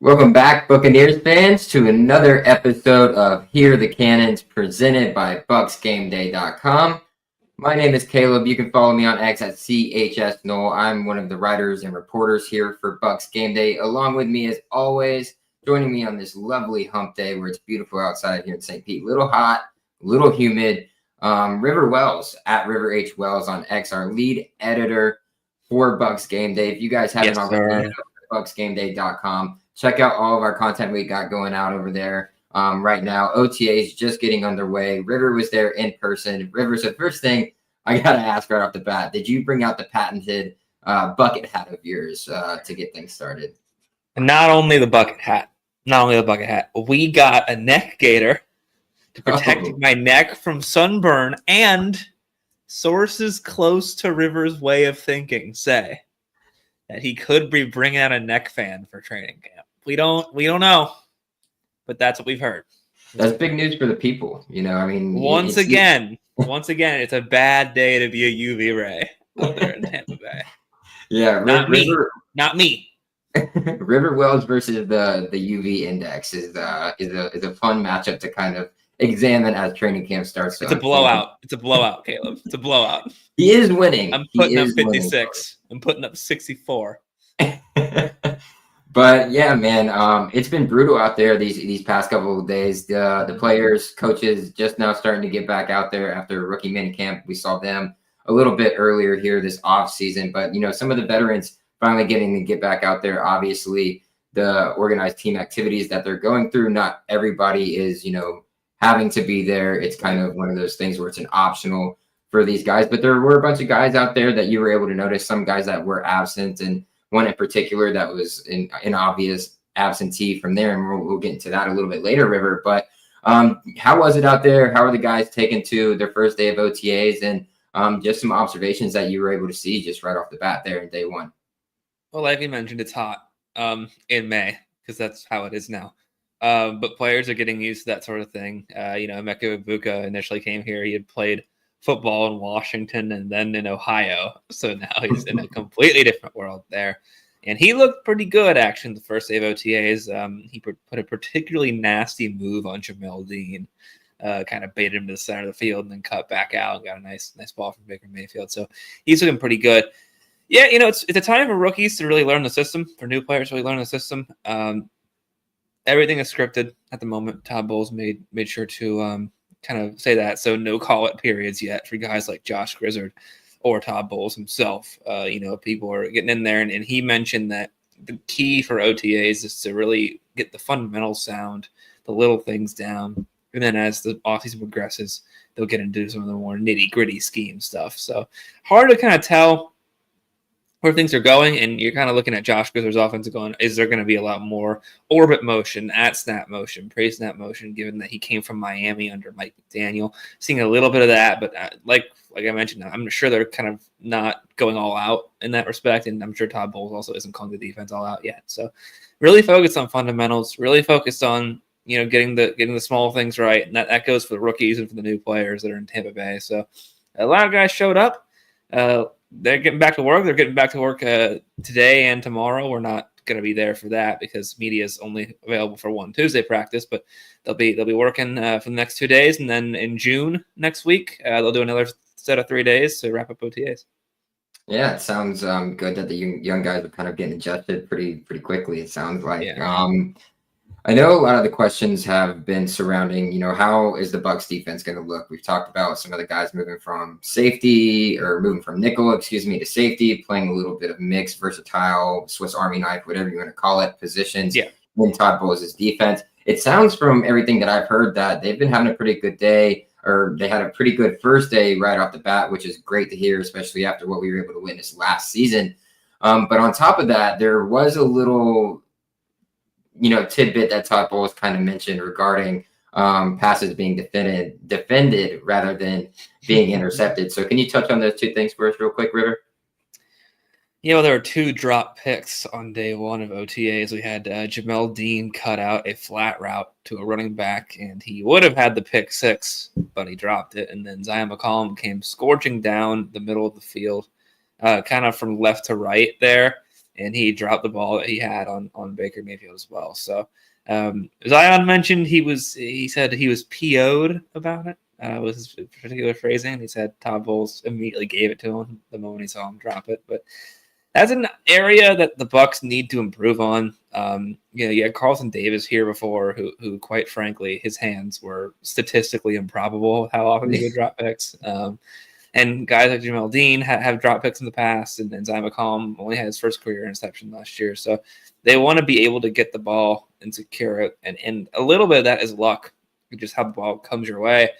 Welcome back, Buccaneers fans, to another episode of Hear the Cannons presented by BucsGameday.com. My name is Caleb. You can follow me on X at CHS I'm one of the writers and reporters here for Bucs Game Day. Along with me, as always, joining me on this lovely hump day where it's beautiful outside here in St. Pete. Little hot, little humid. River Wells at River H Wells on X, our lead editor for Bucs Game Day. If you guys haven't already, BucsGameday.com. Check out all of our content we got going out over there right now. OTAs just getting underway. River was there in person. River, so first thing I got to ask right off the bat, did you bring out the patented bucket hat of yours to get things started? Not only the bucket hat. We got a neck gaiter to protect my neck from sunburn, and sources close to River's way of thinking say that he could be bringing out a neck fan for training camp. We don't know, but that's what we've heard. That's big news for the people. I mean, once again, it's a bad day to be a UV ray out there in Tampa Bay. Yeah, not me. River Wells versus the UV index is a fun matchup to kind of examine as training camp starts. It's a blowout. It's a blowout, Caleb. It's a blowout. He is winning. I'm putting up 56. I'm putting up 64. But yeah, man, it's been brutal out there these past couple of days. The players, coaches, just now starting to get back out there after rookie minicamp. We saw them a little bit earlier here this off season, but some of the veterans finally getting to get back out there. Obviously, the organized team activities that they're going through, not everybody is having to be there. It's kind of one of those things where it's an optional for these guys. But there were a bunch of guys out there that you were able to notice. Some guys that were absent, and one in particular that was an obvious absentee from there, and we'll get into that a little bit later, River. But how was it out there? How are the guys taking to their first day of OTAs, and just some observations that you were able to see just right off the bat there in day one? Well, like you mentioned, it's hot in May because that's how it is now. But players are getting used to that sort of thing. Emeka Egbuka initially came here. He had played football in Washington and then in Ohio. So now he's in a completely different world there. And he looked pretty good, actually, in the first day of OTAs. He put a particularly nasty move on Jamel, kind of baited him to the center of the field and then cut back out and got a nice ball from Baker Mayfield. So he's looking pretty good. Yeah, it's a time for rookies to really learn the system, for new players to really learn the system. Everything is scripted at the moment. Todd Bowles made sure to kind of say that. So no call-it periods yet for guys like Josh Grizzard or Todd Bowles himself. People are getting in there, and he mentioned that the key for OTAs is to really get the fundamental sound, the little things down, and then as the offseason progresses, they'll get into some of the more nitty-gritty scheme stuff. So hard to kind of tell where things are going, and you're kind of looking at Josh Grizzard's offense and going, is there going to be a lot more orbit motion, at snap motion, pre-snap motion, given that he came from Miami under Mike McDaniel? Seeing a little bit of that, but like I mentioned, I'm sure they're kind of not going all out in that respect, and I'm sure Todd Bowles also isn't calling the defense all out yet. So really focused on fundamentals, really focused on getting the small things right, and that goes for the rookies and for the new players that are in Tampa Bay. So a lot of guys showed up. They're getting back to work. They're getting back to work today and tomorrow. We're not going to be there for that because media is only available for one Tuesday practice, but they'll be working for the next 2 days, and then in June next week they'll do another set of 3 days to wrap up OTAs. Yeah, it sounds good that the young guys are kind of getting adjusted pretty quickly. It sounds like. Yeah. I know a lot of the questions have been surrounding, how is the Bucs defense going to look? We've talked about some of the guys moving from nickel, to safety, playing a little bit of mixed, versatile, Swiss Army knife, whatever you want to call it, positions in Todd Bowles' defense. It sounds from everything that I've heard that they've been having a pretty good day, or they had a pretty good first day right off the bat, which is great to hear, especially after what we were able to witness last season. But on top of that, there was a little tidbit that Todd Bowles kind of mentioned regarding passes being defended rather than being intercepted. So can you touch on those two things for us real quick, River? There were 2 drop picks on day one of OTAs. We had Jamel Dean cut out a flat route to a running back, and he would have had the pick 6, but he dropped it. And then Zion McCollum came scorching down the middle of the field, kind of from left to right there. and he dropped the ball that he had on Baker Mayfield as well. So Zion mentioned he said he was PO'd about it. Was his particular phrasing. He said Todd Bowles immediately gave it to him the moment he saw him drop it. But that's an area that the Bucs need to improve on. You had Carlton Davis here before, who quite frankly, his hands were statistically improbable how often he would drop picks. And guys like Jamel Dean have dropped picks in the past, and Zion McCollum only had his first career interception last year. So they want to be able to get the ball and secure it. And a little bit of that is luck, just how the ball comes your way.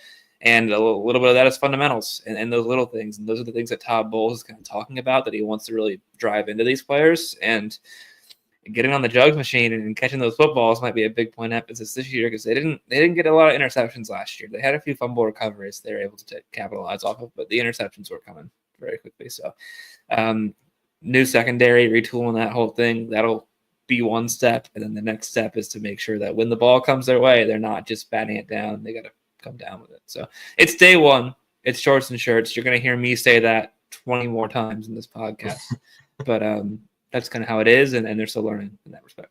And a little bit of that is fundamentals and those little things. And those are the things that Todd Bowles is kind of talking about, that he wants to really drive into these players. And getting on the jugs machine and catching those footballs might be a big point of emphasis this year, because they didn't get a lot of interceptions last year. They had a few fumble recoveries they were able to capitalize off of, but the interceptions were coming very quickly. So new secondary, retooling that whole thing, that'll be one step. And then the next step is to make sure that when the ball comes their way, they're not just batting it down. They got to come down with it. So it's day one. It's shorts and shirts. You're going to hear me say that 20 more times in this podcast. But that's kind of how it is, and they're still learning in that respect.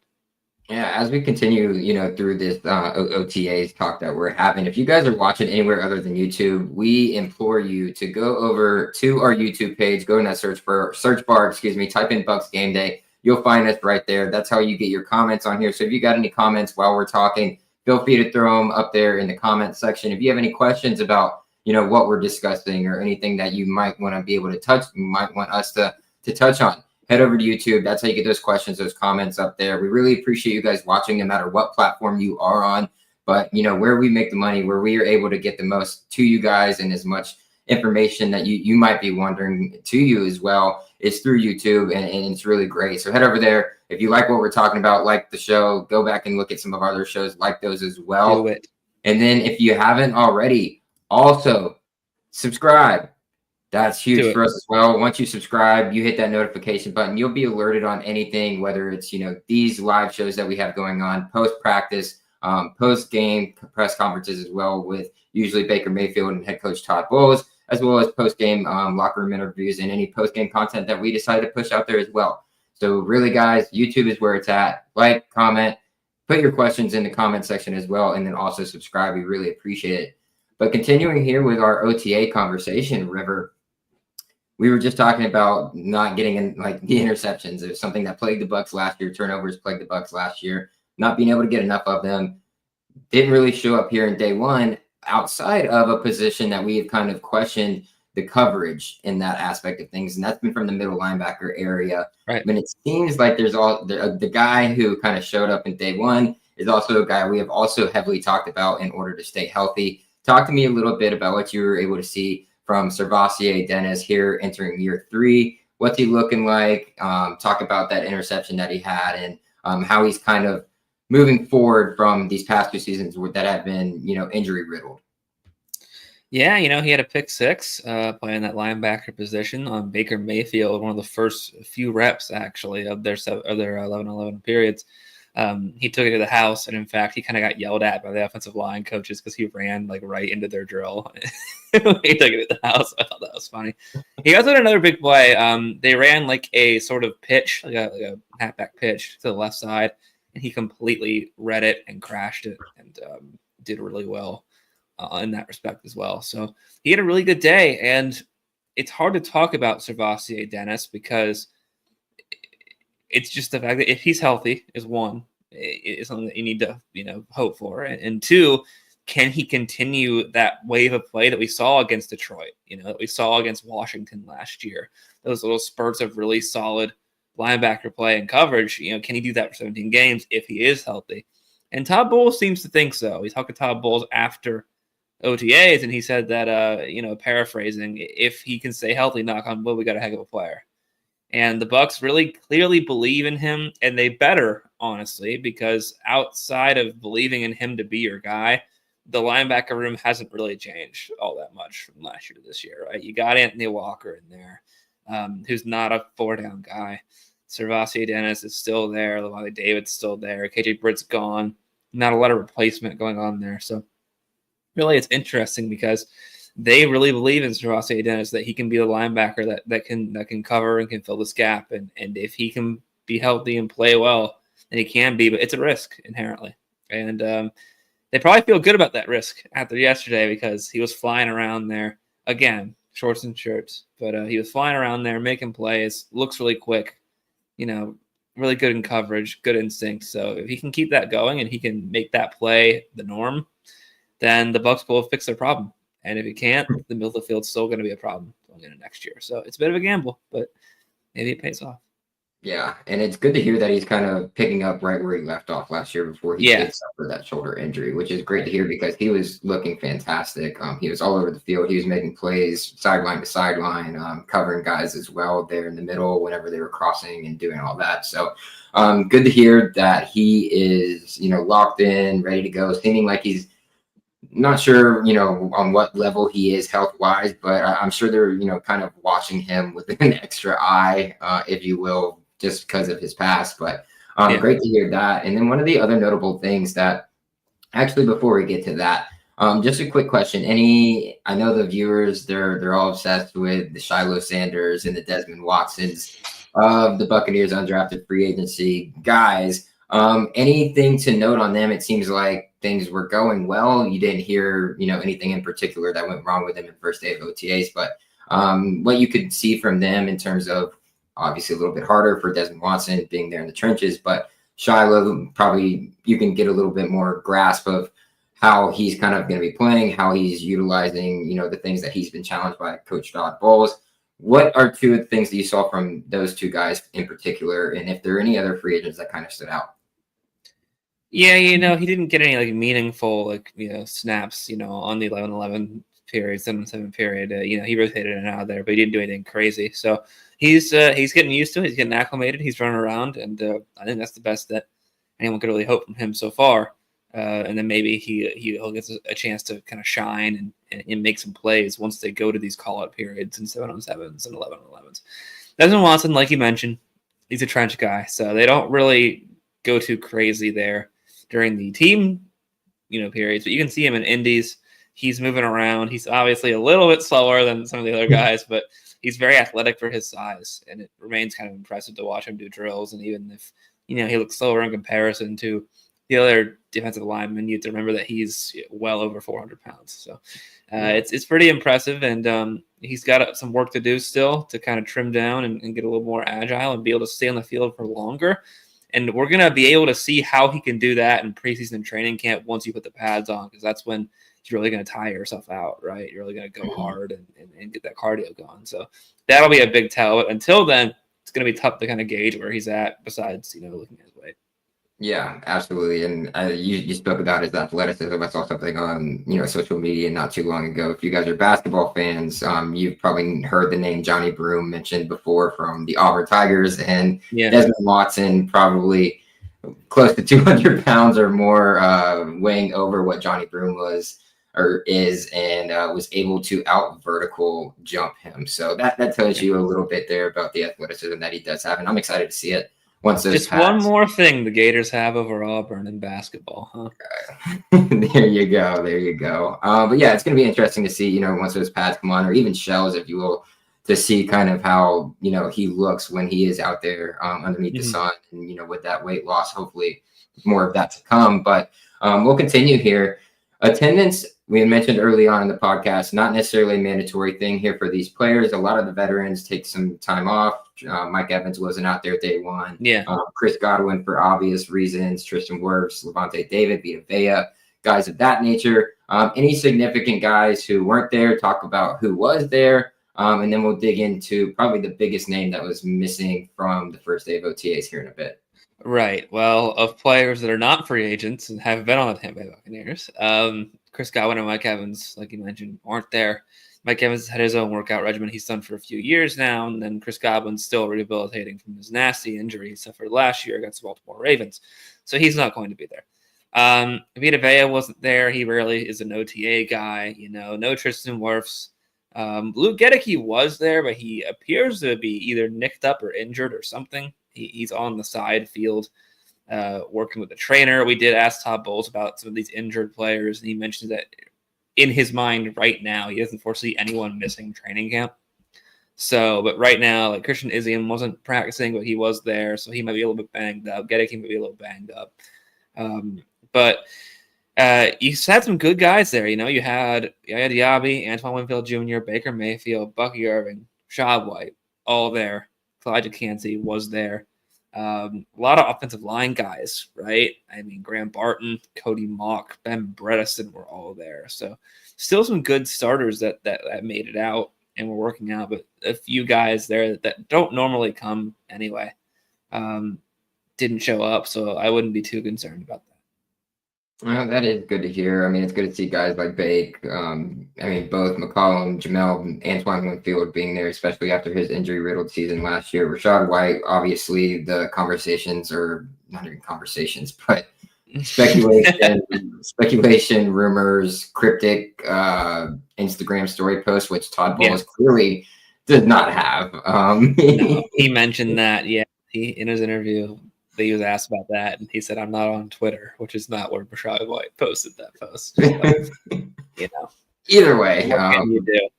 Yeah, as we continue, through this OTAs talk that we're having, if you guys are watching anywhere other than YouTube, we implore you to go over to our YouTube page, go in that search bar, type in Bucs Game Day. You'll find us right there. That's how you get your comments on here. So if you got any comments while we're talking, feel free to throw them up there in the comment section. If you have any questions about, what we're discussing or anything that you might want to be able to touch, you might want us to touch on, head over to YouTube. That's how you get those questions, those comments up there. We really appreciate you guys watching, no matter what platform you are on. But, where we make the money, where we are able to get the most to you guys and as much information that you might be wondering to you as well, is through YouTube, and it's really great. So head over there. If you like what we're talking about, like the show, go back and look at some of our other shows, like those as well. Do it. And then if you haven't already, also subscribe. That's huge for us as well. Once you subscribe, you hit that notification button, you'll be alerted on anything, whether it's, these live shows that we have going on, post-practice, post-game press conferences as well, with usually Baker Mayfield and head coach Todd Bowles, as well as post-game locker room interviews and any post-game content that we decide to push out there as well. So really, guys, YouTube is where it's at. Like, comment, put your questions in the comment section as well, and then also subscribe. We really appreciate it. But continuing here with our OTA conversation, River, we were just talking about not getting in, the interceptions. It was something that plagued the Bucs last year. Turnovers plagued the Bucs last year. Not being able to get enough of them. Didn't really show up here in day one, outside of a position that we have kind of questioned the coverage in that aspect of things, and that's been from the middle linebacker area. Right. I mean, it seems like there's the guy who kind of showed up in day one is also a guy we have also heavily talked about in order to stay healthy. Talk to me a little bit about what you were able to see from Cervasier Dennis here entering year 3. What's he looking like? Talk about that interception that he had, and how he's kind of moving forward from these past 2 seasons that have been, injury riddled. Yeah, he had a pick 6 playing that linebacker position on Baker Mayfield, one of the first few reps actually of their 11-11 periods. He took it to the house, and in fact, he kind of got yelled at by the offensive line coaches because he ran right into their drill. He took it to the house. I thought that was funny. He also had another big play. They ran a sort of pitch, like a halfback pitch to the left side, and he completely read it and crashed it, and did really well in that respect as well. So he had a really good day, and it's hard to talk about Cervasier Dennis because it's just the fact that if he's healthy is one, it's something that you need to hope for, and 2, can he continue that wave of play that we saw against Detroit, that we saw against Washington last year, those little spurts of really solid linebacker play and coverage? Can he do that for 17 games if he is healthy? And Todd Bowles seems to think so. He talked to Todd Bowles after OTAs, and he said that, paraphrasing, if he can stay healthy, knock on wood, we got a heck of a player. And the Bucs really clearly believe in him, and they better, honestly, because outside of believing in him to be your guy, the linebacker room hasn't really changed all that much from last year to this year, right? You got Anthony Walker in there, who's not a 4-down guy. Cervasier Dennis is still there. Lavonte David's still there. KJ Britt's gone. Not a lot of replacement going on there. So really, it's interesting because they really believe in Cervasier Dennis, that he can be the linebacker that can cover and can fill this gap. And if he can be healthy and play well, then he can be, but it's a risk inherently. And they probably feel good about that risk after yesterday because he was flying around there. Again, shorts and shirts, but he was flying around there, making plays, looks really quick, really good in coverage, good instinct. So if he can keep that going and he can make that play the norm, then the Bucs will fix their problem. And if he can't, the middle of the field's still going to be a problem going into next year. So it's a bit of a gamble, but maybe it pays off. Yeah, and it's good to hear that he's kind of picking up right where he left off last year before he did suffer that shoulder injury, which is great to hear because he was looking fantastic. He was all over the field. He was making plays sideline to sideline, covering guys as well there in the middle whenever they were crossing and doing all that. So good to hear that he is, locked in, ready to go, seeming like he's not sure, on what level he is health-wise, but I'm sure they're, kind of watching him with an extra eye, if you will, just because of his past. But great to hear that. And then one of the other notable things that, actually, before we get to that, just a quick question. I know the viewers, they're all obsessed with the Shiloh Sanders and the Desmond Watsons of the Buccaneers undrafted free agency guys. Anything to note on them? It seems like things were going well. You didn't hear, anything in particular that went wrong with them in first day of OTAs, but what you could see from them in terms of, obviously a little bit harder for Desmond Watson being there in the trenches, but Shiloh, probably you can get a little bit more grasp of how he's kind of going to be playing, how he's utilizing, the things that he's been challenged by Coach Todd Bowles. What are two of the things that you saw from those two guys in particular? And if there are any other free agents that kind of stood out? Yeah, he didn't get any meaningful snaps, on the 11-11 period, 7-7 period. He rotated in and out of there, but he didn't do anything crazy. So he's getting used to it. He's getting acclimated. He's running around, and I think that's the best that anyone could really hope from him so far. And then maybe he'll get a chance to kind of shine and make some plays once they go to these call-out periods and 7-on-7s and 11-on-11s. Desmond Watson, like you mentioned, he's a trench guy, so they don't really go too crazy there during the team, periods. But you can see him in indies. He's moving around. He's obviously a little bit slower than some of the other guys, but he's very athletic for his size, and it remains kind of impressive to watch him do drills. And even if, he looks slower in comparison to the other defensive linemen, you have to remember that he's well over 400 pounds. So it's pretty impressive, and he's got some work to do still to kind of trim down and get a little more agile and be able to stay on the field for longer. And we're going to be able to see how he can do that in preseason training camp once you put the pads on, because that's when you're really going to tire yourself out, right? You're really going to go hard and get that cardio going. So that'll be a big tell. But until then, it's going to be tough to kind of gauge where he's at besides, looking at his weight. Yeah, absolutely. And you spoke about his athleticism. I saw something on, social media not too long ago. If you guys are basketball fans, you've probably heard the name Johnny Broome mentioned before from the Auburn Tigers, and Desmond Watson probably close to 200 pounds or more, weighing over what Johnny Broome was or is, and was able to out vertical jump him. So that tells you a little bit there about the athleticism that he does have, and I'm excited to see it. Just one more thing the Gators have over Auburn in basketball, huh? There you go. But yeah, it's going to be interesting to see, once those pads come on, or even shells, if you will, to see kind of how, he looks when he is out there underneath the sun, and, with that weight loss, hopefully more of that to come. But we'll continue here. Attendance, we had mentioned early on in the podcast, not necessarily a mandatory thing here for these players. A lot of the veterans take some time off. Mike Evans wasn't out there day one. Yeah. Chris Godwin for obvious reasons. Tristan Wirfs, Levante David, Vita Vea, guys of that nature. Any significant guys who weren't there, talk about who was there. And then we'll dig into probably the biggest name that was missing from the first day of OTAs here in a bit. Right. Well, of players that are not free agents and have been on the Tampa Bay Buccaneers, Chris Godwin and Mike Evans, like you mentioned, aren't there. Mike Evans had his own workout regimen he's done for a few years now, and then Chris Godwin's still rehabilitating from his nasty injury he suffered last year against the Baltimore Ravens, so he's not going to be there. Vita Vea wasn't there. He rarely is an OTA guy. No Tristan Wirfs. Luke Gedeke was there, but he appears to be either nicked up or injured or something. He's on the side field working with the trainer. We did ask Todd Bowles about some of these injured players, and he mentioned that in his mind right now, he doesn't foresee anyone missing training camp. So, but right now, like Christian Isium wasn't practicing, but he was there, so he might be a little bit banged up. Gedeke might be a little banged up. But you had some good guys there. You had Diaby, Antoine Winfield Jr., Baker Mayfield, Bucky Irving, Shad White, all there. Clyde Cansey was there. A lot of offensive line guys, right? I mean, Graham Barton, Cody Mock, Ben Bredesen were all there. So still some good starters that made it out and were working out, but a few guys there that don't normally come anyway didn't show up. So I wouldn't be too concerned about that. Well, that is good to hear. I mean, it's good to see guys like Bake. I mean, both McCollum, Jamel, and Antoine Winfield being there, especially after his injury-riddled season last year. Rashad White, obviously, the conversations are not even conversations, but speculation, rumors, cryptic Instagram story posts, which Todd Bowles clearly did not have. No, he mentioned that. Yeah, he in his interview. He was asked about that, and he said, "I'm not on Twitter," which is not where Rashad White posted that post. So, either way,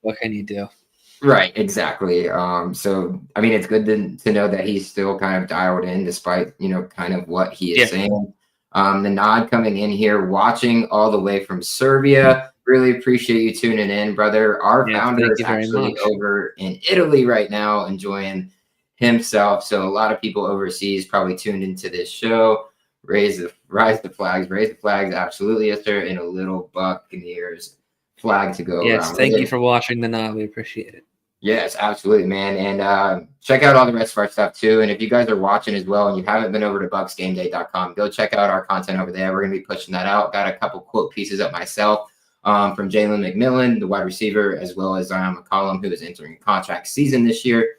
what can you do? Right, exactly. So I mean, it's good to know that he's still kind of dialed in, despite kind of what he is saying. The nod coming in here, watching all the way from Serbia. Really appreciate you tuning in, brother. Our founder is actually over in Italy right now, enjoying himself. So a lot of people overseas probably tuned into this show. Rise the flags, absolutely, yes, sir. And a little Buccaneers flag to go around. Thank you for watching the nod. We appreciate it. Yes, absolutely, man. And check out all the rest of our stuff too. And if you guys are watching as well and you haven't been over to BucsGameday.com, go check out our content over there. We're going to be pushing that out. Got a couple quote pieces up myself from Jalen McMillan, the wide receiver, as well as Zion McCollum, who is entering contract season this year.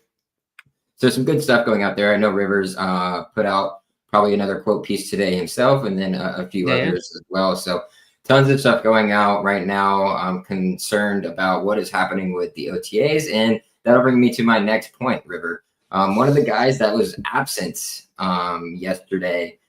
So some good stuff going out there. I know Rivers put out probably another quote piece today himself, and then a few others as well. So tons of stuff going out right now. I'm concerned about what is happening with the OTAs, and that'll bring me to my next point, River. One of the guys that was absent yesterday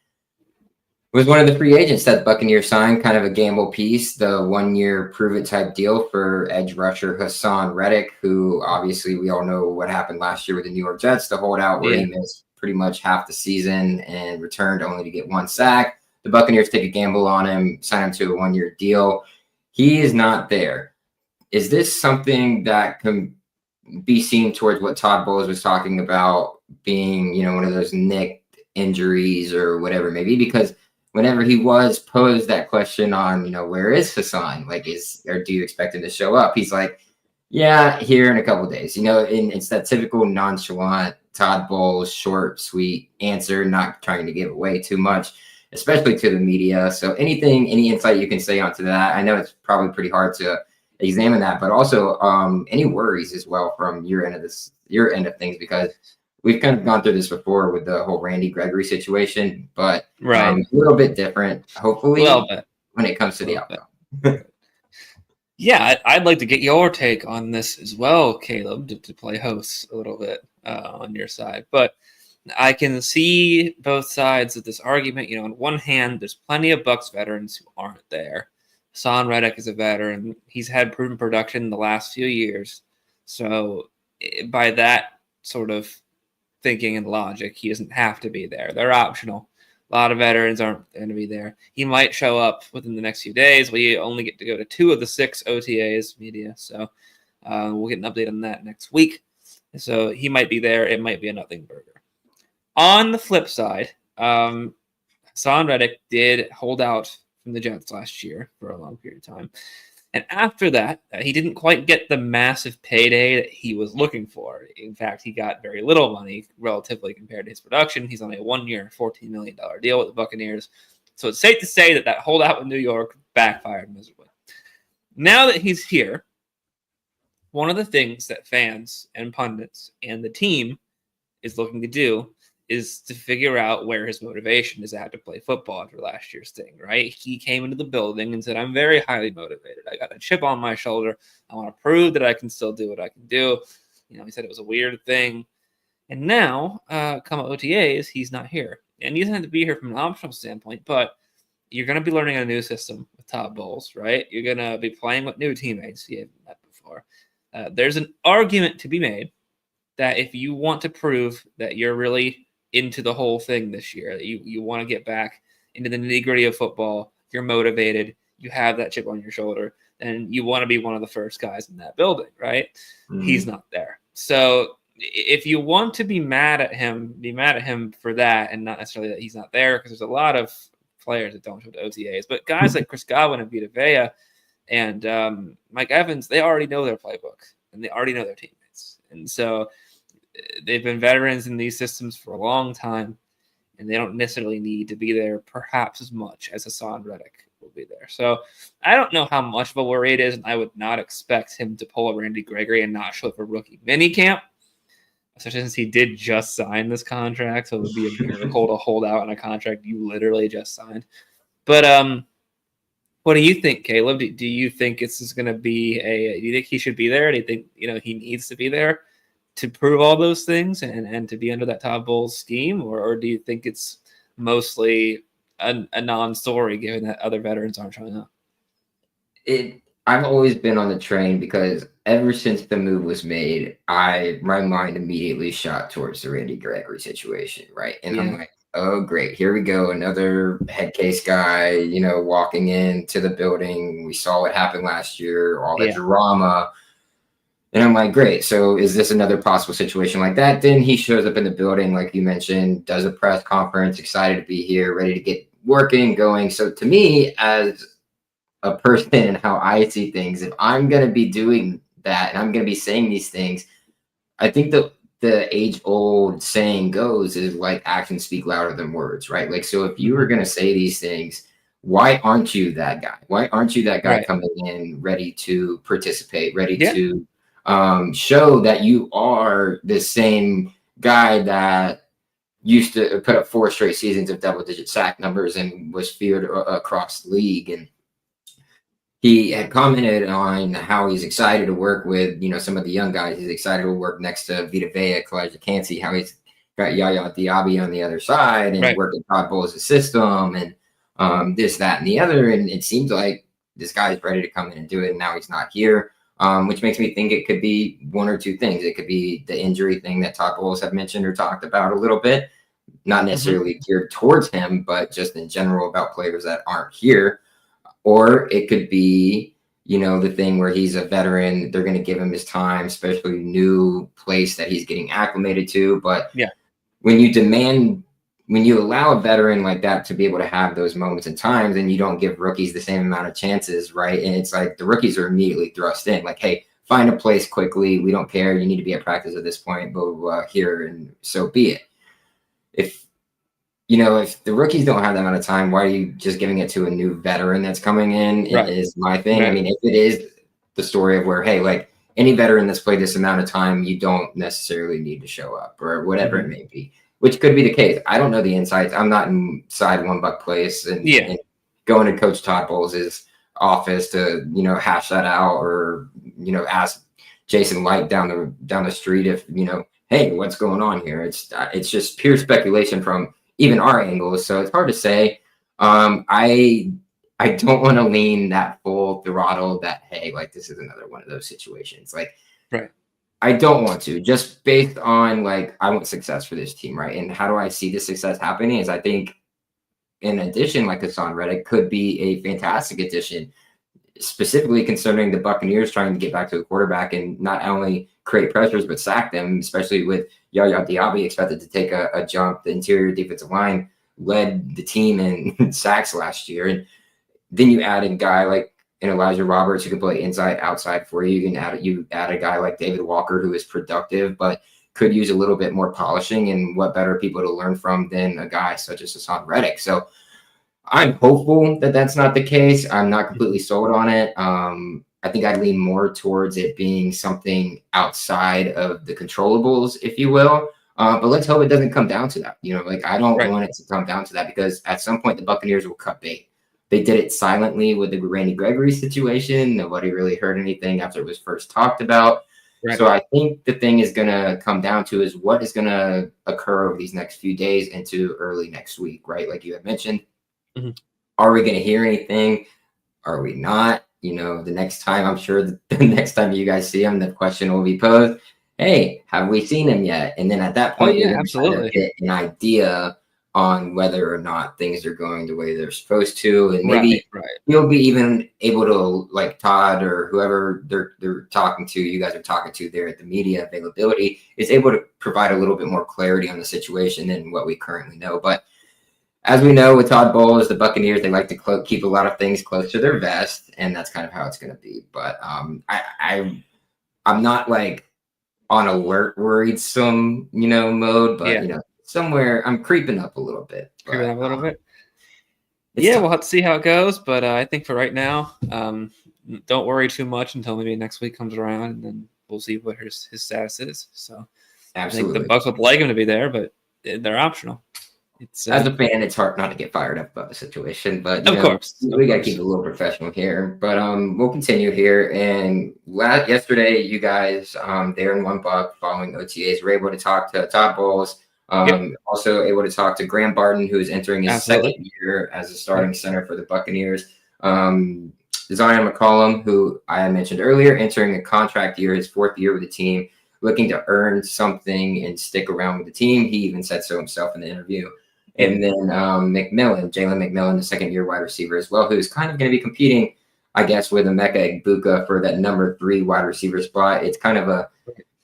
was one of the free agents that the Buccaneers signed, kind of a gamble piece, the 1-year prove-it type deal for edge rusher Haason Reddick, who obviously we all know what happened last year with the New York Jets, the holdout where he missed pretty much half the season and returned only to get 1 sack. The Buccaneers take a gamble on him, sign him to a 1-year deal. He is not there. Is this something that can be seen towards what Todd Bowles was talking about being, one of those nicked injuries or whatever it may be? Because whenever he was posed that question on, where is Haason? Or do you expect him to show up? He's like, yeah, here in a couple of days. And it's that typical nonchalant Todd Bowles, short, sweet answer, not trying to give away too much, especially to the media. So any insight you can say onto that? I know it's probably pretty hard to examine that, but also any worries as well from your end of things, because we've kind of gone through this before with the whole Randy Gregory situation, but a little bit different, hopefully, when it comes to the outcome. Yeah, I'd like to get your take on this as well, Caleb, to play host a little bit on your side. But I can see both sides of this argument. On one hand, there's plenty of Bucs veterans who aren't there. Haason Reddick is a veteran. He's had proven production the last few years. So by that sort of thinking and logic, he doesn't have to be there. They're optional. A lot of veterans aren't going to be there. He might show up within the next few days. We only get to go to 2 of the 6 OTAs media. So we'll get an update on that next week. So he might be there. It might be a nothing burger. On the flip side, Haason Reddick did hold out from the Jets last year for a long period of time. And after that, he didn't quite get the massive payday that he was looking for. In fact, he got very little money relatively compared to his production. He's on a 1-year, $14 million deal with the Buccaneers. So it's safe to say that holdout with New York backfired miserably. Now that he's here, one of the things that fans and pundits and the team is looking to do is to figure out where his motivation is at to play football after last year's thing, right? He came into the building and said, I'm very highly motivated. I got a chip on my shoulder. I want to prove that I can still do what I can do. He said it was a weird thing. And now, come OTAs, he's not here. And he doesn't have to be here from an optional standpoint, but you're going to be learning a new system with Todd Bowles, right? You're going to be playing with new teammates you haven't met before. There's an argument to be made that if you want to prove that you're really into the whole thing this year, that you want to get back into the nitty-gritty of football, you're motivated, you have that chip on your shoulder, and you want to be one of the first guys in that building, right? He's not there. So if you want to be mad at him for that, and not necessarily that he's not there, because there's a lot of players that don't show to OTAs, but guys like Chris Godwin and Vita Vea and Mike Evans, they already know their playbook and they already know their teammates. And so they've been veterans in these systems for a long time, and they don't necessarily need to be there perhaps as much as Haason Reddick will be there. So I don't know how much of a worry it is, and I would not expect him to pull a Randy Gregory and not show up for rookie minicamp, especially since he did just sign this contract. So it would be a miracle to hold out on a contract you literally just signed. But what do you think, Caleb? Do you think this is going to be do you think he should be there? Do you think he needs to be there to prove all those things and to be under that Todd Bowles scheme, or do you think it's mostly a non-story given that other veterans aren't showing up? I've always been on the train because ever since the move was made, my mind immediately shot towards the Randy Gregory situation, right? And I'm like, oh, great, here we go, another head case guy, walking into the building. We saw what happened last year, all the drama. And I'm like, great. So is this another possible situation like that? Then he shows up in the building, like you mentioned, does a press conference, excited to be here, ready to get working, going. So to me, as a person and how I see things, if I'm going to be doing that and I'm going to be saying these things, I think the age-old saying goes is like actions speak louder than words, right? Like, so if you were going to say these things, why aren't you that guy? Why aren't you that guy coming in ready to participate, ready to show that you are the same guy that used to put up 4 straight seasons of double-digit sack numbers and was feared across the league? And he had commented on how he's excited to work with, some of the young guys. He's excited to work next to Vita Vea, Kalijah Cansey, how he's got Yaya Diaby on the other side and working Todd Bowles' system and this, that, and the other. And it seems like this guy's ready to come in and do it, and now he's not here. Which makes me think it could be one or two things. It could be the injury thing that Todd Bowles had mentioned or talked about a little bit, not necessarily geared towards him, but just in general about players that aren't here. Or it could be, the thing where he's a veteran. They're going to give him his time, especially new place that he's getting acclimated to. But when you allow a veteran like that to be able to have those moments and times, and you don't give rookies the same amount of chances, right? And it's like the rookies are immediately thrust in, like, hey, find a place quickly. We don't care. You need to be at practice at this point, blah, blah, blah, here, and so be it. If the rookies don't have that amount of time, why are you just giving it to a new veteran that's coming in? Is my thing. I mean, if it is the story of where, hey, like any veteran that's played this amount of time, you don't necessarily need to show up or whatever it may be. Which could be the case. I don't know the insights. I'm not inside One Buck Place and going to Coach Todd Bowles' office to, hash that out or, ask Jason Light down the street if, hey, what's going on here? It's just pure speculation from even our angles. So it's hard to say. I don't want to lean that full throttle that, hey, like this is another one of those situations. Like, I don't want to, just based on like, I want success for this team, right? And how do I see this success happening is I think in addition, like Haason Reddick could be a fantastic addition, specifically concerning the Buccaneers trying to get back to the quarterback and not only create pressures, but sack them, especially with Yaya Diaby expected to take a jump. The interior defensive line led the team in sacks last year. And then you add a guy like Elijah Roberts who can play inside, outside for you. You add a guy like David Walker who is productive, but could use a little bit more polishing, and what better people to learn from than a guy such as Haason Reddick. So I'm hopeful that that's not the case. I'm not completely sold on it. I think I'd lean more towards it being something outside of the controllables, if you will. But let's hope it doesn't come down to that. I don't want it to come down to that, because at some point the Buccaneers will cut bait. They did it silently with the Randy Gregory situation. Nobody really heard anything after it was first talked about. So I think the thing is going to come down to is what is going to occur over these next few days into early next week, right? Like you had mentioned. Are we going to hear anything? Are we not? The next time, I'm sure the next time you guys see him, the question will be posed. hey, have we seen him yet? And then at that Oh point, you're yeah, going to kind of absolutely. get an idea on whether or not things are going the way they're supposed to, and maybe Right, right. you'll be even able to, like Todd or whoever they're talking to, you guys are talking to there at the media availability, is able to provide a little bit more clarity on the situation than what we currently know. But as we know, with Todd Bowles, the Buccaneers, they like to keep a lot of things close to their vest, and that's kind of how it's going to be. But I'm not like on alert, worried, some mode, but Yeah, somewhere I'm creeping up a little bit. creeping But up a little bit. it's Yeah, tough. we'll have to see how it goes, but I think for right now, don't worry too much until maybe next week comes around, and then we'll see what his status is. So I think the Absolutely. Bucs would like him to be there, but they're optional. It's As a fan, it's hard not to get fired up about the situation, but of course, of we got to keep course. it a little professional here. But we'll continue here. And yesterday, you guys, there in One Buck following OTAs, were able to talk to Todd Bowles. Yep, Also able to talk to Graham Barton, who is entering his absolutely. second year as a Yep. starting center for the Buccaneers. Zion McCollum, who I mentioned earlier, entering a contract year, his fourth year with the team, looking to earn something and stick around with the team. He even said so himself in the interview. Yeah. And then Jalen McMillan, the second-year wide receiver as well, who's kind of going to be competing, I guess, with Emeka Egbuka for that number 3 wide receiver spot. It's kind of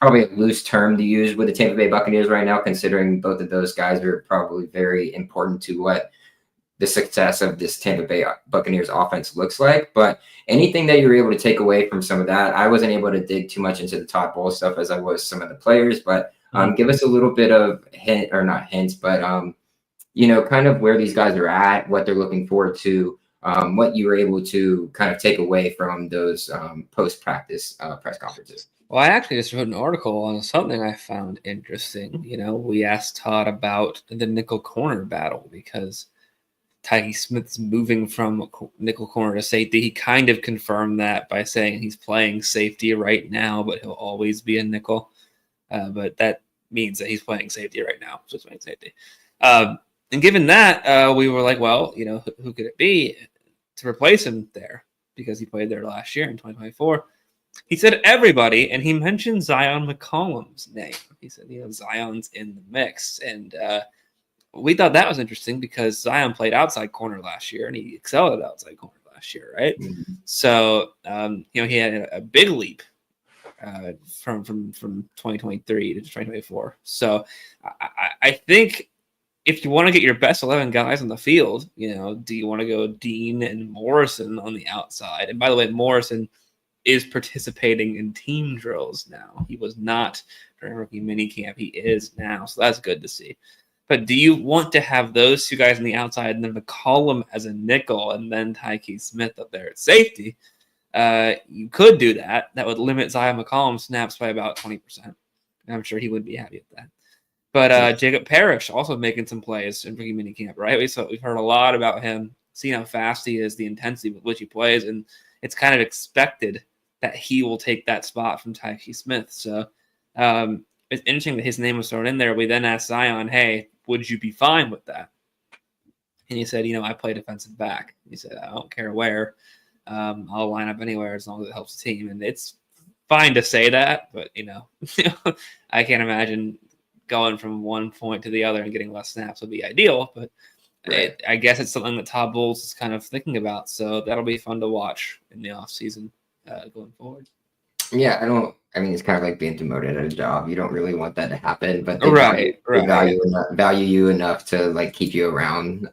probably a loose term to use with the Tampa Bay Buccaneers right now, considering both of those guys are probably very important to what the success of this Tampa Bay Buccaneers offense looks like. But anything that you're able to take away from some of that, I wasn't able to dig too much into the Todd Bowles stuff as I was some of the players, but Mhm. give us a little bit of hint, or not hints, but kind of where these guys are at, what they're looking forward to, what you were able to kind of take away from those post-practice press conferences. Well, I actually just wrote an article on something I found interesting. We asked Todd about the nickel corner battle because Tyke Smith's moving from nickel corner to safety. He kind of confirmed that by saying he's playing safety right now, but he'll always be a nickel. But that means that he's playing safety right now. So he's playing safety. And given that, we were like, well, who could it be to replace him there? Because he played there last year in 2024. He said everybody, and he mentioned Zion McCollum's name. He said, Zion's in the mix. And we thought that was interesting because Zion played outside corner last year, and he excelled at outside corner last year, right? Mm-hmm. So, he had a big leap from 2023 to 2024. So I think if you want to get your best 11 guys on the field, do you want to go Dean and Morrison on the outside? And by the way, Morrison is participating in team drills now. He was not during rookie minicamp. He is now. So that's good to see. But do you want to have those two guys on the outside and then McCollum as a nickel and then Tyke Smith up there at safety? You could do that. That would limit Zion McCollum's snaps by about 20%. And I'm sure he would be happy with that. But Jacob Parrish also making some plays in rookie minicamp, right? We've heard a lot about him, seeing how fast he is, the intensity with which he plays, and it's kind of expected that he will take that spot from Tyke Smith. So it's interesting that his name was thrown in there. We then asked Zion, hey, would you be fine with that? And he said, I play defensive back. He said, I don't care where. I'll line up anywhere as long as it helps the team. And it's fine to say that, but, I can't imagine going from one point to the other and getting less snaps would be ideal. But Right. I guess it's something that Todd Bowles is kind of thinking about. So that'll be fun to watch in the offseason going forward. Yeah, it's kind of like being demoted at a job. You don't really want that to happen, but Right. they value you enough to like keep you around.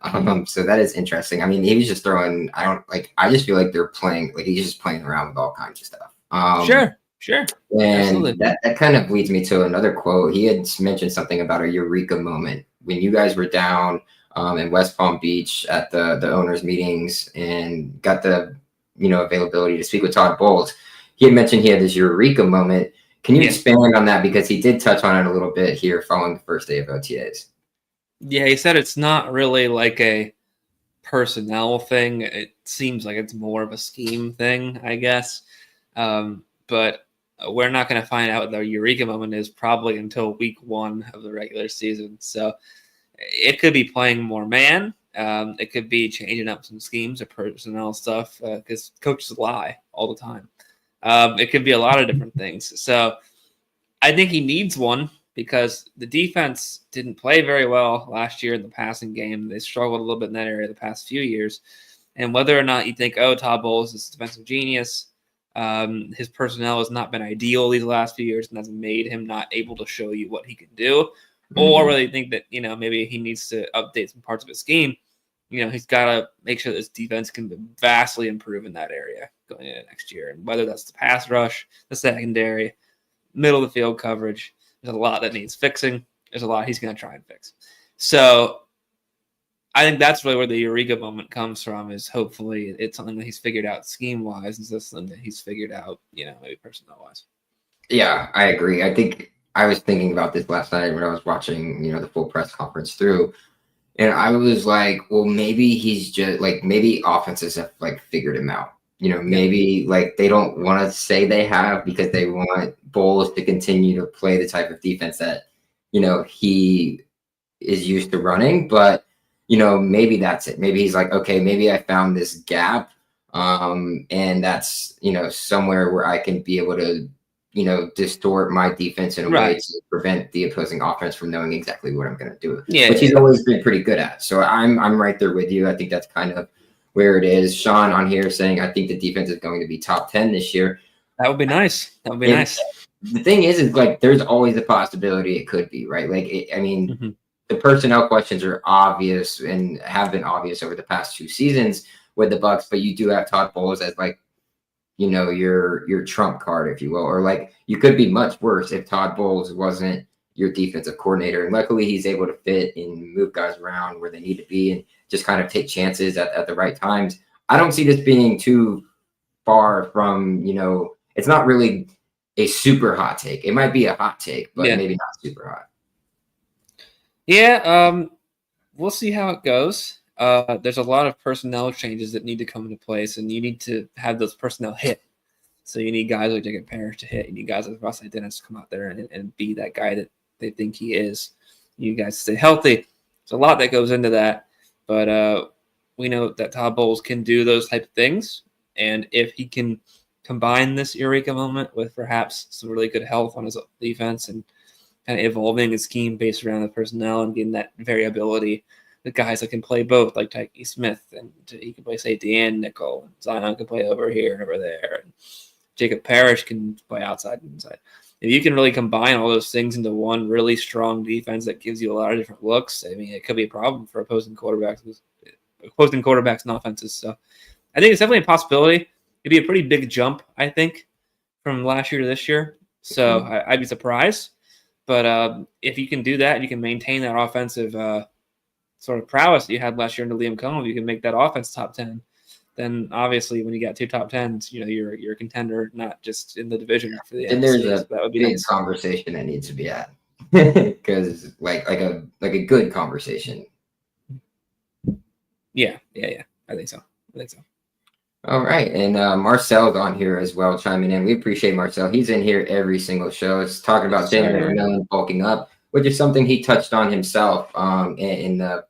So that is interesting. He was just throwing. I just feel like they're playing. Like he's just playing around with all kinds of stuff. Sure. And Absolutely. that kind of leads me to another quote. He had mentioned something about a eureka moment when you guys were down in West Palm Beach at the owners' meetings and got the availability to speak with Todd Bowles. He had mentioned he had this eureka moment. Can you expand on that, because he did touch on it a little bit here following the first day of OTAs? Yeah, he said it's not really like a personnel thing. It seems like it's more of a scheme thing, I guess. But we're not going to find out what the eureka moment is probably until week 1 of the regular season. So it could be playing more man. It could be changing up some schemes or personnel stuff because coaches lie all the time. It could be a lot of different things. So I think he needs one because the defense didn't play very well last year in the passing game. They struggled a little bit in that area the past few years. And whether or not you think, oh, Todd Bowles is a defensive genius, his personnel has not been ideal these last few years, and that's made him not able to show you what he can do. Or whether you think that, maybe he needs to update some parts of his scheme, he's got to make sure that his defense can vastly improve in that area going into next year. And whether that's the pass rush, the secondary, middle of the field coverage, there's a lot that needs fixing. There's a lot he's going to try and fix. So I think that's really where the eureka moment comes from, is hopefully it's something that he's figured out scheme-wise instead of something that he's figured out, maybe personnel-wise. Yeah, I agree. I think I was thinking about this last night when I was watching, the full press conference through. And I was like, well, maybe he's just maybe offenses have figured him out. Maybe they don't want to say they have because they want Bowles to continue to play the type of defense that, he is used to running. But, maybe that's it. Maybe he's like, okay, maybe I found this gap. And that's, somewhere where I can be able to, distort my defense in a way to prevent the opposing offense from knowing exactly what I'm going to do, which he's always been pretty good at. So I'm right there with you. I think that's kind of where it is. Sean on here saying, I think the defense is going to be top 10 this year. That would be nice. That would be nice. The thing is there's always a possibility it could be, right? The personnel questions are obvious and have been obvious over the past 2 seasons with the Bucs, but you do have Todd Bowles as your trump card, if you will, or you could be much worse if Todd Bowles wasn't your defensive coordinator. And luckily he's able to fit and move guys around where they need to be and just kind of take chances at the right times. I don't see this being too far from, it's not really a super hot take. It might be a hot take, but maybe not super hot. Yeah. We'll see how it goes. There's a lot of personnel changes that need to come into place, and you need to have those personnel hit. So you need guys like Jacob Parrish to hit. You need guys like Cervasier Dennis to come out there and be that guy that they think he is. You guys stay healthy. There's a lot that goes into that, but we know that Todd Bowles can do those type of things, and if he can combine this eureka moment with perhaps some really good health on his defense and kind of evolving his scheme based around the personnel and getting that variability, the guys that can play both, like Tyke Smith, and he can play safety and nickel. And Zion can play over here and over there. And Jacob Parrish can play outside and inside. If you can really combine all those things into one really strong defense that gives you a lot of different looks, I mean, it could be a problem for opposing quarterbacks and offenses. So I think it's definitely a possibility. It'd be a pretty big jump, I think, from last year to this year. So I'd be surprised. But if you can do that, you can maintain that offensive sort of prowess that you had last year into Liam Cohen, you can make that offense top 10. Then obviously when you got 2 top 10s, you're a contender, not just in the division for the And NFC. there's a that would be big nice. conversation that needs to be had because like a good conversation. Yeah. I think so. All right, and Marcel's on here as well, chiming in. We appreciate Marcel. He's in here every single show. It's talking about Jalen McMillan bulking up, which is something he touched on himself in the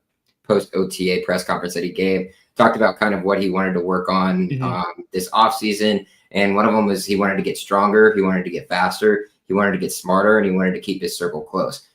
post OTA press conference that he gave. Talked about kind of what he wanted to work on this offseason. And one of them was he wanted to get stronger. He wanted to get faster. He wanted to get smarter, and he wanted to keep his circle close.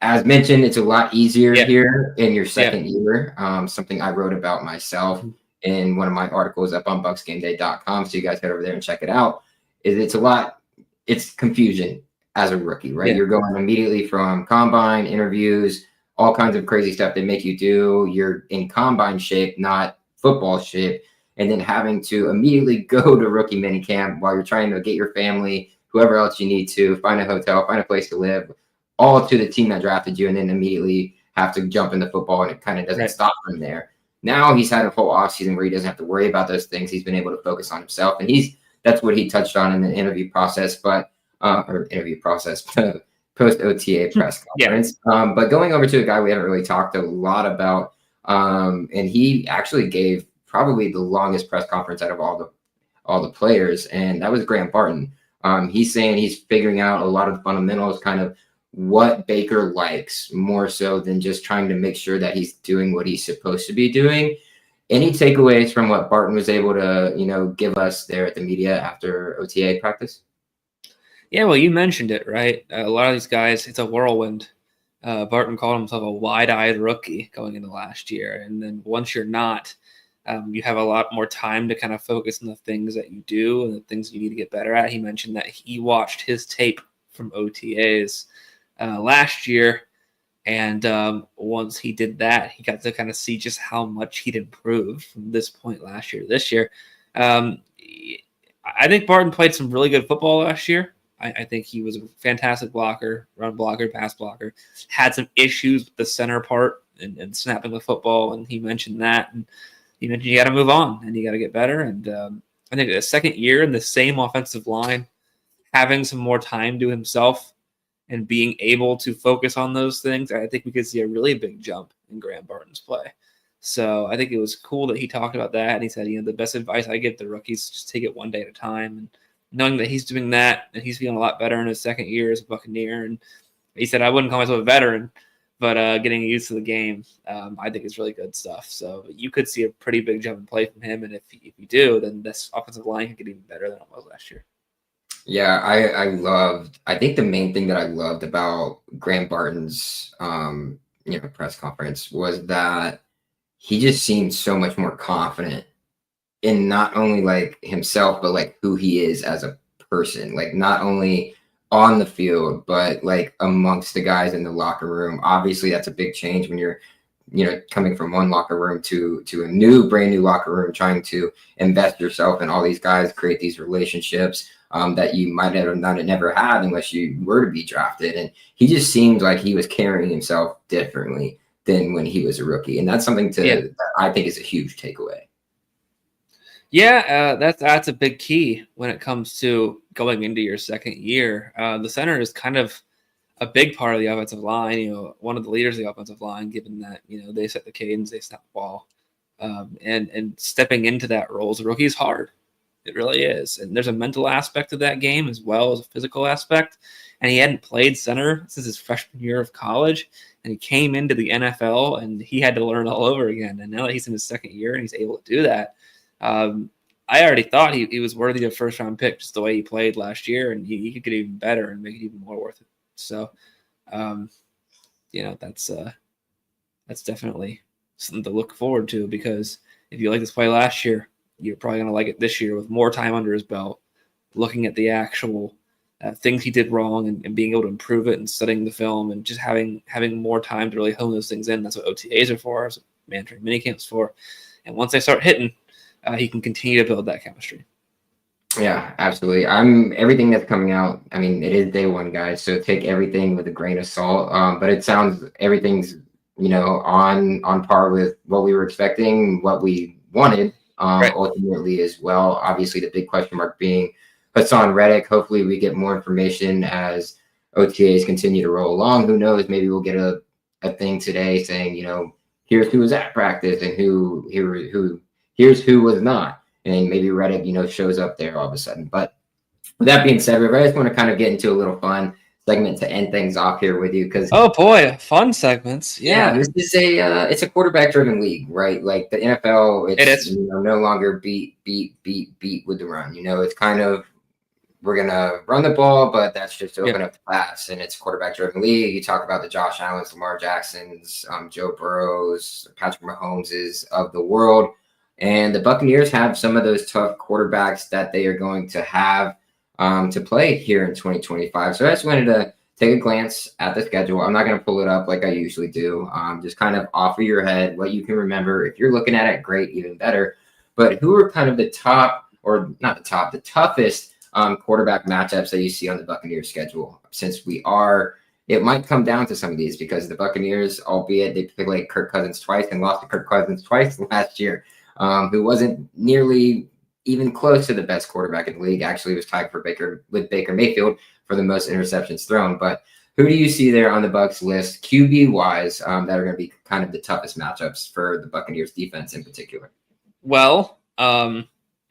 As mentioned, it's a lot easier here in your second year. Something I wrote about myself in one of my articles up on BucsGameday.com. So you guys head over there and check it out. It's confusion as a rookie, right? Yeah. You're going immediately from combine, interviews, all kinds of crazy stuff they make you do. You're in combine shape, not football shape. And then having to immediately go to rookie minicamp while you're trying to get your family, whoever else you need to, find a hotel, find a place to live, all to the team that drafted you, and then immediately have to jump into football, and it kind of doesn't stop from there. Now he's had a whole offseason where he doesn't have to worry about those things. He's been able to focus on himself, and that's what he touched on in the interview process, post OTA press conference. But going over to a guy we haven't really talked a lot about, and he actually gave probably the longest press conference out of all the players, and that was Grant Barton. He's saying he's figuring out a lot of the fundamentals, kind of what Baker likes, more so than just trying to make sure that he's doing what he's supposed to be doing. Any takeaways from what Barton was able to, give us there at the media after OTA practice? Yeah, well, you mentioned it, right? A lot of these guys, it's a whirlwind. Barton called himself a wide-eyed rookie going into last year, and then once you're not, you have a lot more time to kind of focus on the things that you do and the things you need to get better at. He mentioned that he watched his tape from OTAs last year, and once he did that, he got to kind of see just how much he'd improved from this point last year to this year. I think Barton played some really good football last year. I think he was a fantastic blocker, run blocker, pass blocker. Had some issues with the center part and snapping the football, and he mentioned that. And he mentioned you got to move on and you got to get better. And I think the second year in the same offensive line, having some more time to himself and being able to focus on those things, I think we could see a really big jump in Graham Barton's play. So I think it was cool that he talked about that. And he said, the best advice I give to rookies is just take it one day at a time. And knowing that he's doing that and he's feeling a lot better in his second year as a Buccaneer. And he said, I wouldn't call myself a veteran, but getting used to the game, I think is really good stuff. So you could see a pretty big jump in play from him. And if you do, then this offensive line can get even better than it was last year. Yeah, I think the main thing that I loved about Graham Barton's, press conference was that he just seemed so much more confident in not only like himself, but like who he is as a person, like not only on the field, but like amongst the guys in the locker room. Obviously that's a big change when you're, coming from one locker room to a brand new locker room, trying to invest yourself in all these guys, create these relationships that you might have never had unless you were to be drafted. And he just seemed like he was carrying himself differently than when he was a rookie. And that's something that I think is a huge takeaway. Yeah, that's a big key when it comes to going into your second year. The center is kind of a big part of the offensive line, one of the leaders of the offensive line, given that, they set the cadence, they snap the ball. And stepping into that role as a rookie is hard. It really is. And there's a mental aspect of that game as well as a physical aspect. And he hadn't played center since his freshman year of college. And he came into the NFL and he had to learn all over again. And now that he's in his second year and he's able to do that, I already thought he was worthy of a first-round pick just the way he played last year. And he could get even better and make it even more worth it. So, that's definitely something to look forward to, because if you like this play last year, you're probably going to like it this year with more time under his belt, looking at the actual things he did wrong and being able to improve it and studying the film and just having more time to really hone those things in. That's what OTAs are for, that's what mandatory minicamps for. And once they start hitting, he can continue to build that chemistry. Yeah, absolutely. Everything that's coming out. I mean, it is day one, guys, so take everything with a grain of salt. But it sounds everything's on par with what we were expecting, what we wanted. Right. Ultimately as well. Obviously, the big question mark being Haason Reddick. Hopefully, we get more information as OTAs continue to roll along. Who knows? Maybe we'll get a thing today saying, here's who was at practice and here's who was not. And maybe Reddick, shows up there all of a sudden. But with that being said, I just want to kind of get into a little fun segment to end things off here with you, because fun segments. This is it's a quarterback-driven league, right? Like the NFL, it's no longer beat with the run. It's kind of, we're gonna run the ball, but that's just to open up the pass, and it's quarterback-driven league. You talk about the Josh Allens, Lamar Jacksons, Joe Burrows, Patrick Mahomeses of the world. And the Buccaneers have some of those tough quarterbacks that they are going to have to play here in 2025. So I just wanted to take a glance at the schedule. I'm not going to pull it up like I usually do. Just kind of off of your head, what you can remember. If you're looking at it, great, even better. But who are kind of the toughest quarterback matchups that you see on the Buccaneers schedule? Since it might come down to some of these, because the Buccaneers, albeit they played Kirk Cousins twice and lost to Kirk Cousins twice last year, who wasn't nearly even close to the best quarterback in the league. Actually, was tied with Baker Mayfield for the most interceptions thrown. But who do you see there on the Bucs list, QB wise, that are going to be kind of the toughest matchups for the Buccaneers defense in particular? Well,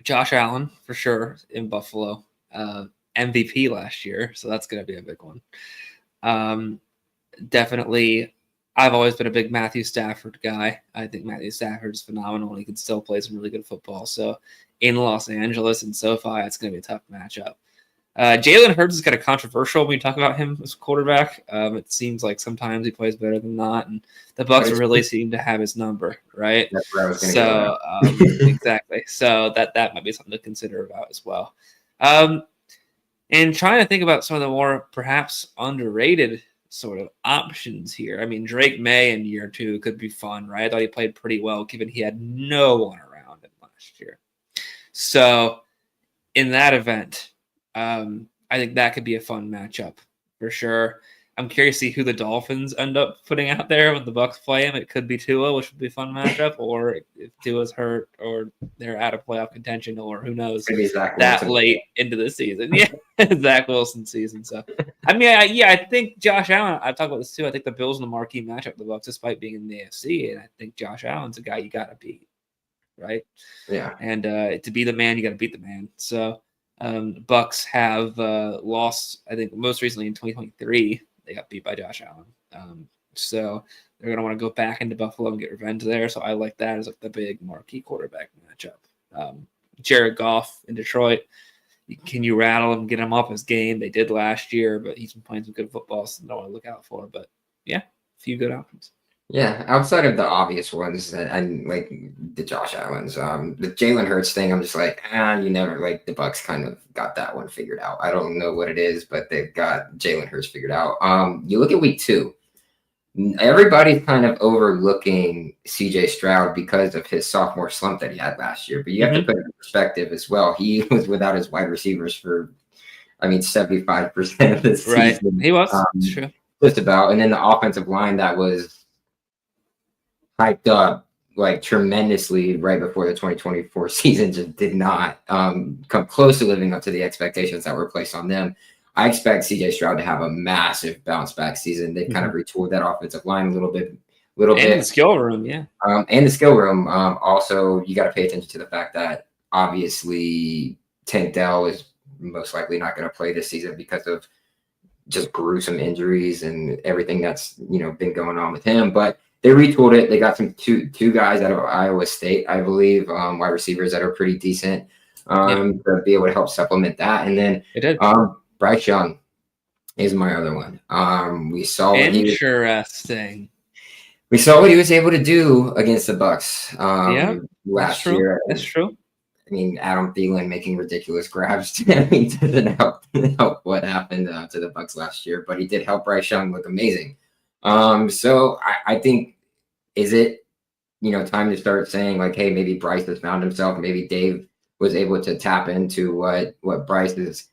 Josh Allen for sure in Buffalo, MVP last year, so that's going to be a big one. Definitely, I've always been a big Matthew Stafford guy. I think Matthew Stafford is phenomenal, and he can still play some really good football. So in Los Angeles and SoFi, it's going to be a tough matchup. Jalen Hurts is kind of controversial when you talk about him as a quarterback. It seems like sometimes he plays better than not, and the Bucs really seem to have his number, right? That's where I was going to go. Exactly. So that might be something to consider about as well. And trying to think about some of the more perhaps underrated sort of options here. I mean, Drake May in year 2 could be fun, right? I thought he played pretty well, given he had no one around him last year. So in that event, I think that could be a fun matchup for sure. I'm curious to see who the Dolphins end up putting out there when the Bucs play him. It could be Tua, which would be a fun matchup, or if Tua's hurt or they're out of playoff contention, or who knows, that late into the season. Yeah, Zach Wilson season. So, I mean, I think Josh Allen, I've talked about this too. I think the Bills are the marquee matchup for the Bucs, despite being in the AFC, and I think Josh Allen's a guy you got to beat, right? Yeah. And to be the man, you got to beat the man. So, Bucs have lost, I think, most recently in 2023. They got beat by Josh Allen. So they're going to want to go back into Buffalo and get revenge there. So I like that as like the big marquee quarterback matchup. Jared Goff in Detroit. Can you rattle him, get him off his game? They did last year, but he's been playing some good football, so don't want to look out for. But yeah, a few good options. Yeah, outside of the obvious ones, and like the Josh Allens, the Jalen Hurts thing, I'm just like, you never, like, the Bucs kind of got that one figured out. I don't know what it is, but they've got Jalen Hurts figured out. You look at week 2, everybody's kind of overlooking CJ Stroud because of his sophomore slump that he had last year. But you have to put it in perspective as well. He was without his wide receivers for, 75% of the season. Right, he was. True. Just about. And then the offensive line that was hyped up like tremendously right before the 2024 season just did not come close to living up to the expectations that were placed on them. I expect CJ Stroud to have a massive bounce back season. They kind of retooled that offensive line a little bit. And the skill room, yeah. And the skill room. Also, you got to pay attention to the fact that obviously Tank Dell is most likely not going to play this season because of just gruesome injuries and everything that's been going on with him. But they retooled it. They got two guys out of Iowa State, I believe, wide receivers that are pretty decent to be able to help supplement that. And then Bryce Young is my other one. We saw we saw what he was able to do against the Bucs last year. That's true. Adam Thielen making ridiculous grabs doesn't help what happened to the Bucs last year, but he did help Bryce Young look amazing. So I think, is it, time to start saying like, hey, maybe Bryce has found himself. Maybe Dave was able to tap into what Bryce's,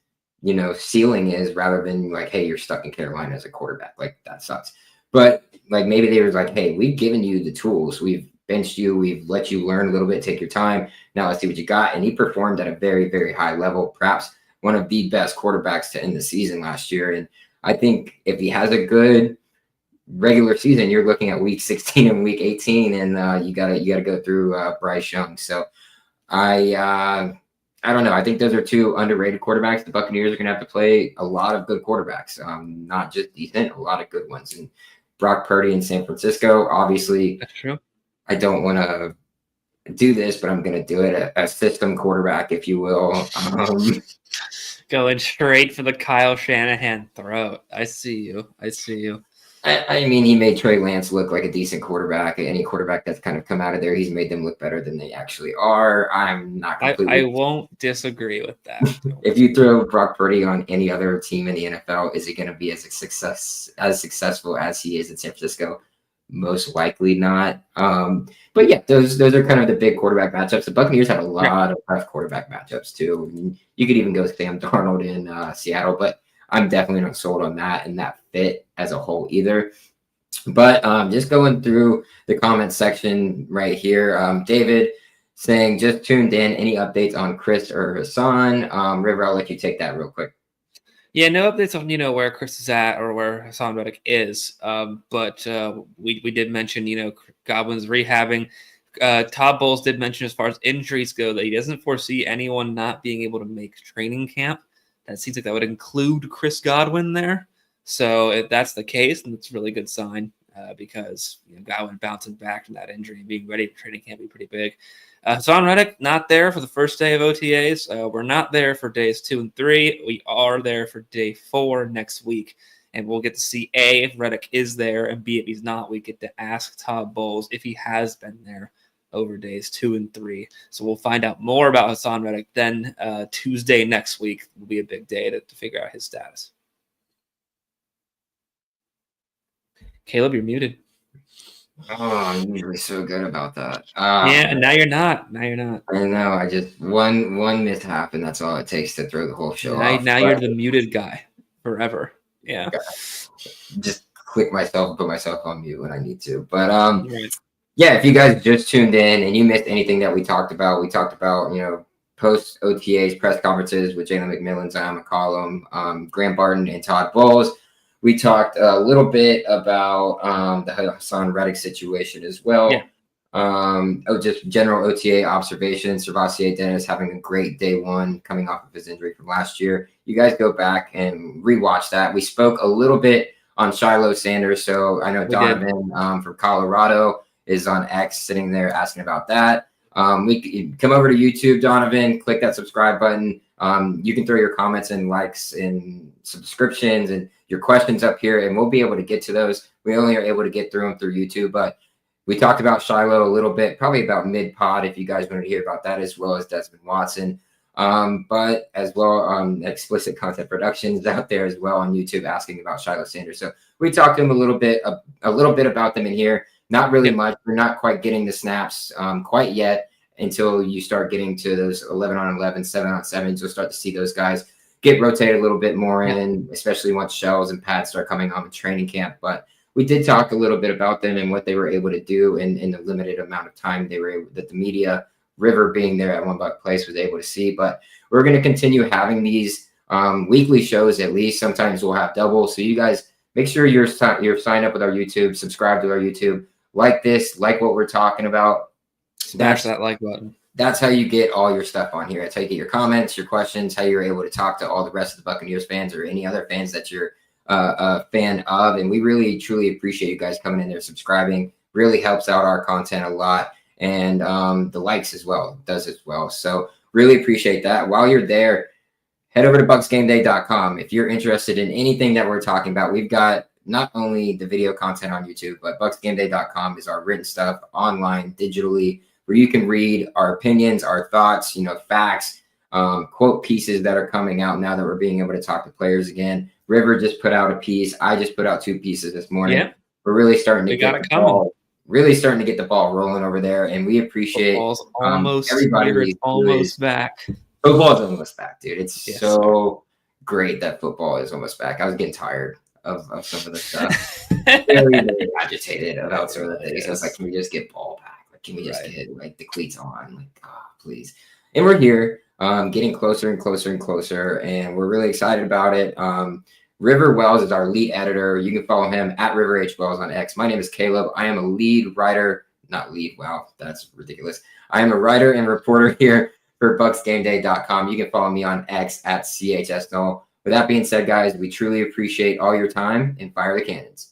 ceiling is, rather than like, hey, you're stuck in Carolina as a quarterback. Like, that sucks. But like, maybe they were like, hey, we've given you the tools. We've benched you. We've let you learn a little bit, take your time. Now let's see what you got. And he performed at a very, very high level, perhaps one of the best quarterbacks to end the season last year. And I think if he has a good regular season, you're looking at week 16 and week 18, and you gotta go through Bryce Young. So I don't know. I think those are two underrated quarterbacks. The Buccaneers are gonna have to play a lot of good quarterbacks, not just decent, a lot of good ones. And Brock Purdy in San Francisco, obviously. That's true. I don't want to do this, but I'm gonna do it. A system quarterback, if you will. Going straight for the Kyle Shanahan throat. I see you. He made Trey Lance look like a decent quarterback. Any quarterback that's kind of come out of there, he's made them look better than they actually are. I'm not completely. I won't disagree with that. If you throw Brock Purdy on any other team in the NFL, is he going to be as successful as he is in San Francisco? Most likely not. But yeah, those are kind of the big quarterback matchups. The Buccaneers have a lot of tough quarterback matchups too. You could even go Sam Darnold in Seattle, but I'm definitely not sold on that and that fit as a whole either. But just going through the comment section right here, David saying, just tuned in. Any updates on Chris or Haason? River, I'll let you take that real quick. Yeah, no updates on where Chris is at or where Haason Reddick is. But we did mention Godwin's rehabbing. Todd Bowles did mention, as far as injuries go, that he doesn't foresee anyone not being able to make training camp. That seems like that would include Chris Godwin there. So if that's the case, then it's a really good sign. because Godwin bouncing back from that injury and being ready for training camp be pretty big. Haason Reddick not there for the first day of OTAs. We're not there for days 2 and 3. We are there for day 4 next week. And we'll get to see A, if Reddick is there, and B, if he's not, we get to ask Todd Bowles if he has been there over days 2 and 3. So we'll find out more about Haason Reddick. Then Tuesday next week will be a big day to figure out his status. Caleb, you're muted. Oh, I'm usually so good about that. Yeah, and now you're not. Now you're not. I know. I just one mishap, and that's all it takes to throw the whole show off. Now you're the muted guy forever. Yeah. Just click myself and put myself on mute when I need to. But Right. yeah, if you guys just tuned in and you missed anything that we talked about post OTAs press conferences with Jalen McMillan, Zion McCollum, Grant Barton, and Todd Bowles. We talked a little bit about the Haason Reddick situation as well. Yeah. Just general OTA observations. Cervasier Dennis having a great day 1 coming off of his injury from last year. You guys go back and rewatch that. We spoke a little bit on Shilo Sanders. So I know Donovan from Colorado is on X sitting there asking about that. We come over to YouTube, Donovan, click that subscribe button. You can throw your comments and likes and subscriptions and your questions up here, and we'll be able to get to those. We only are able to get through them through YouTube, but we talked about Shilo a little bit, probably about mid-pod if you guys wanted to hear about that, as well as Desmond Watson. But as well, Explicit Content Productions out there as well on YouTube asking about Shilo Sanders. So we talked to him a little bit about them in here. Not really much. We're not quite getting the snaps quite yet until you start getting to those 11-on-11, 7-on-7s. You'll start to see those guys get rotated a little bit more in, especially once shells and pads start coming on in training camp. But we did talk a little bit about them and what they were able to do in the limited amount of time that the media, River being there at One Buck Place, was able to see. But we're going to continue having these weekly shows at least. Sometimes we'll have double. So you guys make sure you're signed up with our YouTube, subscribe to our YouTube, like this, like what we're talking about. Smash that like button. That's how you get all your stuff on here. That's how you get your comments, your questions, how you're able to talk to all the rest of the Buccaneers fans or any other fans that you're a fan of. And we really, truly appreciate you guys coming in there, subscribing. Really helps out our content a lot. And the likes as well, does as well. So really appreciate that. While you're there, head over to BucsGameday.com. If you're interested in anything that we're talking about, we've got not only the video content on YouTube, but BucsGameday.com is our written stuff online, digitally, where you can read our opinions, our thoughts, facts, quote pieces that are coming out now that we're being able to talk to players again. River just put out a piece. I just put out 2 pieces this morning. Yeah. We're really starting to get the ball rolling over there, and we appreciate everybody. Almost back. Football's almost back, dude. It's so great that football is almost back. I was getting tired of some of the stuff. very, very agitated about some of the things. I was like, can we just get ball back? Like, can we just get the cleats on? Like, please. And we're here, getting closer and closer and closer, and we're really excited about it. River Wells is our lead editor. You can follow him at River H Wells on X. My name is Caleb. I am a lead writer, not lead. Wow, that's ridiculous. I am a writer and reporter here for BucsGameday.com. You can follow me on X at CHS Noel. With that being said, guys, we truly appreciate all your time and fire the cannons.